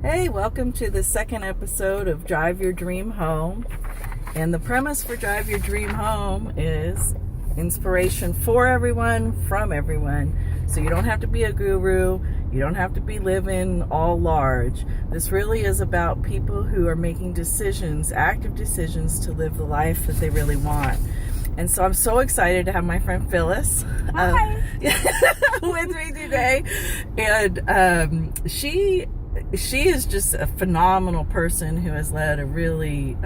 Hey, welcome to the second episode of Drive Your Dream Home. And the premise for Drive Your Dream Home is inspiration for everyone, from everyone. So you don't have to be a guru. You don't have to be living all large. This really is about people who are making decisions, active decisions to live the life that they really want. And so I'm so excited to have my friend Phyllis with me today. And she is just a phenomenal person who has led a really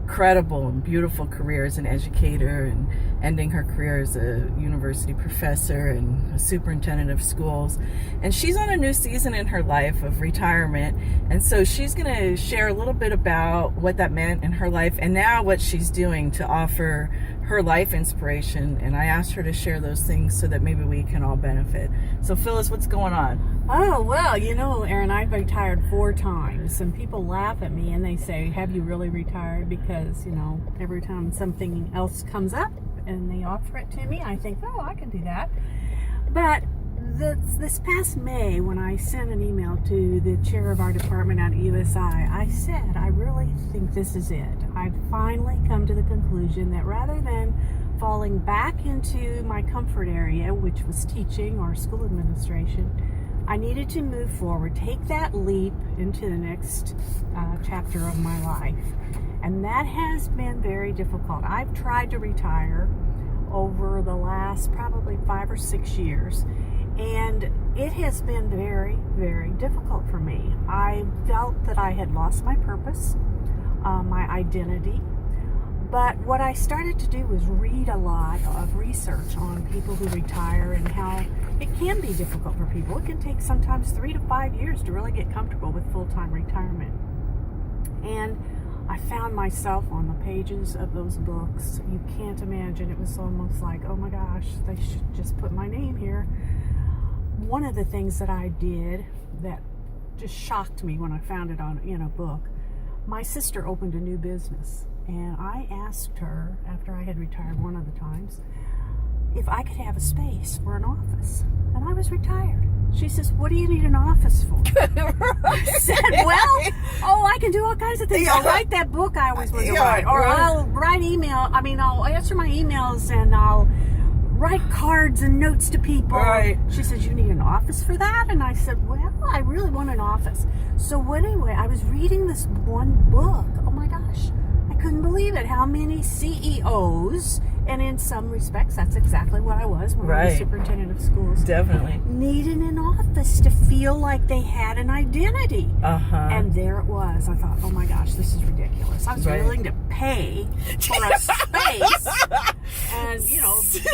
credible and beautiful career as an educator and ending her career as a university professor and a superintendent of schools. And she's on a new season in her life of retirement. And so she's going to share a little bit about what that meant in her life and now what she's doing to offer her life inspiration. And I asked her to share those things so that maybe we can all benefit. So Phyllis, what's going on? Oh, well, Erin, I've retired 4 times, and people laugh at me and they say, have you really retired? Because, every time something else comes up and they offer it to me, I think, oh, I can do that. But this past May, when I sent an email to the chair of our department at USI, I said, I really think this is it. I've finally come to the conclusion that rather than falling back into my comfort area, which was teaching or school administration, I needed to move forward, take that leap into the next chapter of my life. And that has been very difficult. I've tried to retire over the last probably 5 or 6 years, and it has been very, very difficult for me. I felt that I had lost my purpose, my identity. But what I started to do was read a lot of research on people who retire and how it can be difficult for people. It can take sometimes 3 to 5 years to really get comfortable with full-time retirement. And I found myself on the pages of those books. You can't imagine. It was almost like, oh my gosh, they should just put my name here. One of the things that I did that just shocked me when I found it in a book, my sister opened a new business. And I asked her, after I had retired one of the times, if I could have a space for an office. And I was retired. She says, what do you need an office for? I said, I can do all kinds of things. I'll write that book I always wanted to write. Or I'll write I'll answer my emails and I'll write cards and notes to people. Right. She says, you need an office for that? And I said, well, I really want an office. So anyway, I was reading this one book. Oh my gosh. Couldn't believe it, how many CEOs, and in some respects that's exactly what I was when I was superintendent of schools, definitely needed an office to feel like they had an identity. And there it was. I thought, oh my gosh, this is ridiculous. I was willing to pay for a space. And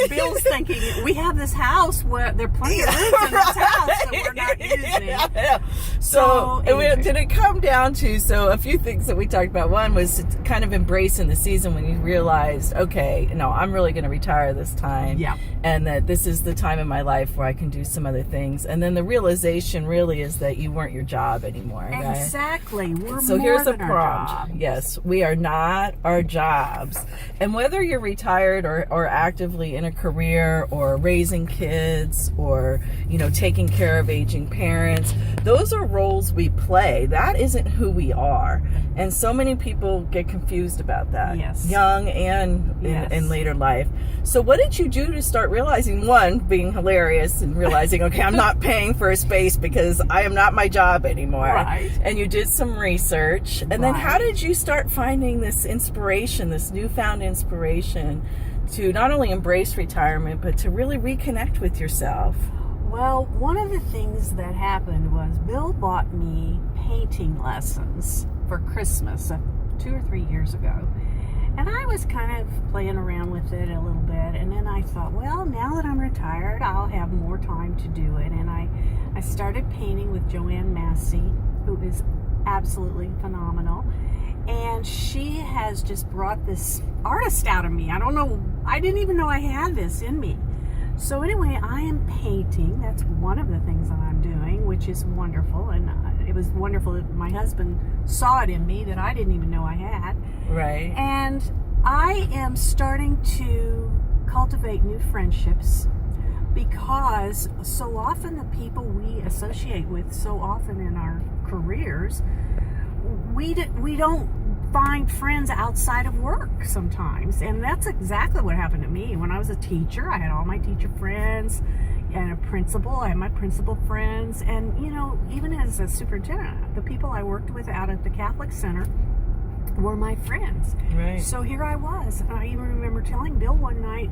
Bill's thinking, we have this house where there are plenty of rooms in this house that we're not using. So anyway. Did it come down to, a few things that we talked about. One was kind of embracing the season when you realized, okay, no, I'm really going to retire this time. Yeah. And that this is the time in my life where I can do some other things. And then the realization really is that you weren't your job anymore. Exactly. We're so more here's than a prompt. our jobs. Yes, we are not our jobs. And whether you're retired or actively in a career or raising kids or, taking care of aging parents, those are roles we play. That isn't who we are. And so many people get confused about that. Yes. Young and in later life. So what did you do to start realizing, one, being hilarious and realizing, okay, I'm not paying for a space because I am not my job anymore. Right. And you did some research. And then how did you start finding this inspiration, this newfound inspiration to not only embrace retirement, but to really reconnect with yourself? Well, one of the things that happened was Bill bought me painting lessons for Christmas 2 or 3 years ago. And I was kind of playing around with it a little bit. And then I thought, well, now that I'm retired, I'll have more time to do it. And I started painting with Joanne Massey, who is absolutely phenomenal. And she has just brought this artist out of me. I didn't even know I had this in me. So anyway, I am painting. That's one of the things that I'm doing, which is wonderful. And it was wonderful that my husband saw it in me that I didn't even know I had. Right. And I am starting to cultivate new friendships because so often the people we associate with so often in our careers, we don't find friends outside of work sometimes. And that's exactly what happened to me. When I was a teacher, I had all my teacher friends, and a principal, I had my principal friends. And, you know, even as a superintendent, the people I worked with out at the Catholic Center were my friends. Right. So here I was. And I even remember telling Bill one night,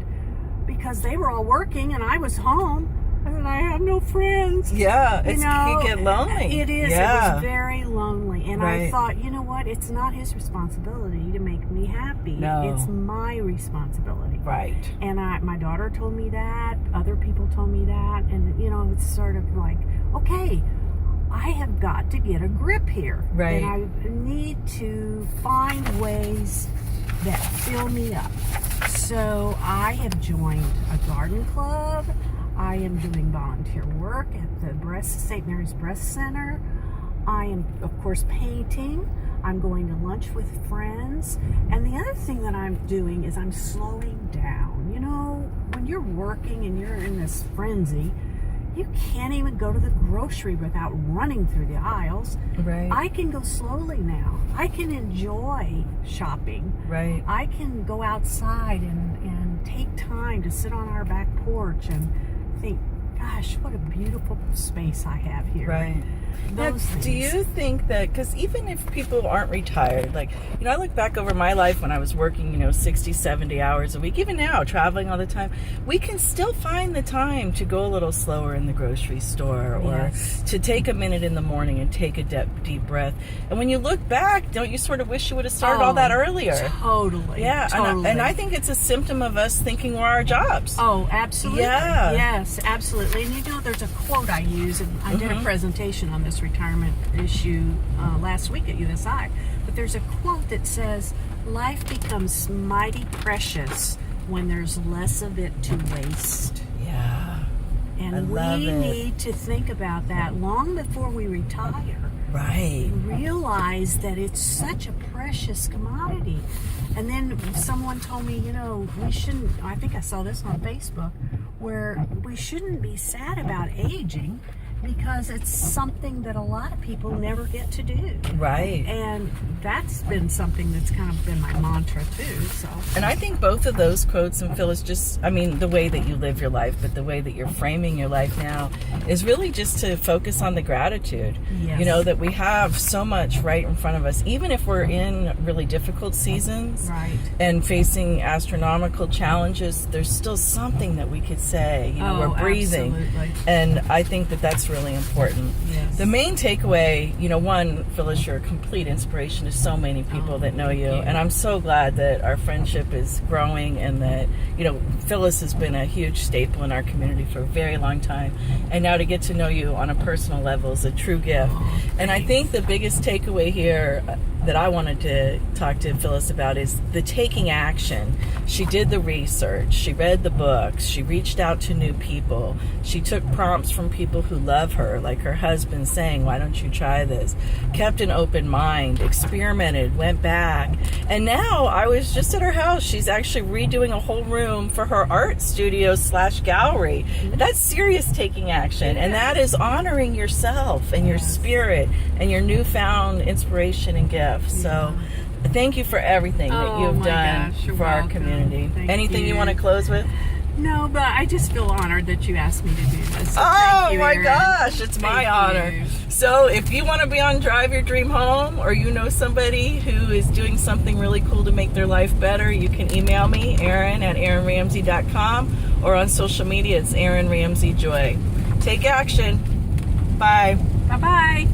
because they were all working and I was home, and I have no friends. Yeah, it you know, can get lonely. It is. Yeah. It was very lonely. And I Right. thought, you know what? It's not his responsibility to make me happy. No. It's my responsibility. Right. And my daughter told me that. Other people told me that. And, you know, it's sort of like, okay, I have got to get a grip here. Right. And I need to find ways that fill me up. So I have joined a garden club. I am doing volunteer work at the St. Mary's Breast Center. I am, of course, painting. I'm going to lunch with friends. And the other thing that I'm doing is I'm slowing down. You know, when you're working and you're in this frenzy, you can't even go to the grocery without running through the aisles. Right. I can go slowly now. I can enjoy shopping. Right. I can go outside and take time to sit on our back porch and think, gosh, what a beautiful space I have here. Right. Now, Those things. do you think that, because even if people aren't retired, like, you know, I look back over my life when I was working, you know, 60, 70 hours a week, even now, traveling all the time, we can still find the time to go a little slower in the grocery store, or Yes. to take a minute in the morning and take a deep breath. And when you look back, don't you sort of wish you would have started all that earlier? Totally. Yeah, Totally. and I think it's a symptom of us thinking we're our jobs. Oh, absolutely. Yeah. Yes, absolutely. And you know, there's a quote I use, and I did a presentation on this retirement issue last week at USI. But there's a quote that says, "Life becomes mighty precious when there's less of it to waste." Yeah. And I love we it. need to think about that long before we retire. Right. Realize that it's such a precious commodity. And then someone told me, you know, we shouldn't, I think I saw this on Facebook, where we shouldn't be sad about aging because it's something that a lot of people never get to do. Right. And that's been something that's kind of been my mantra too. So And I think both of those quotes, and Phyllis, just, I mean, the way that you live your life, but the way that you're framing your life now is really just to focus on the gratitude. Yes. You know, that we have so much right in front of us, even if we're in really difficult seasons right. and facing astronomical challenges, there's still something that we could say, you know, Oh, we're breathing. absolutely. And I think that that's really important. Yes. The main takeaway, you know, one, Phyllis, you're a complete inspiration to so many people that know you. thank you. And I'm so glad that our friendship is growing, and that, you know, Phyllis has been a huge staple in our community for a very long time. And now to get to know you on a personal level is a true gift. And I think the biggest takeaway here that I wanted to talk to Phyllis about is the taking action. She did the research, she read the books, she reached out to new people, she took prompts from people who love her, like her husband saying, why don't you try this? Kept an open mind, experimented, went back. And now I was just at her house. She's actually redoing a whole room for her art studio / gallery. That's serious taking action. And that is honoring yourself and your spirit and your newfound inspiration and gifts. So thank you for everything that Oh, you've my done gosh, you're for our welcome. community. Thank Anything you want to you. close with? No, but I just feel honored that you asked me to do this. So Oh thank you, my Erin. gosh, it's my Thank honor. you. So if you want to be on Drive Your Dream Home, or you know somebody who is doing something really cool to make their life better, you can email me, Erin at ErinRamsey.com, or on social media, it's Erin Ramsey Joy. Take action. Bye. Bye-bye.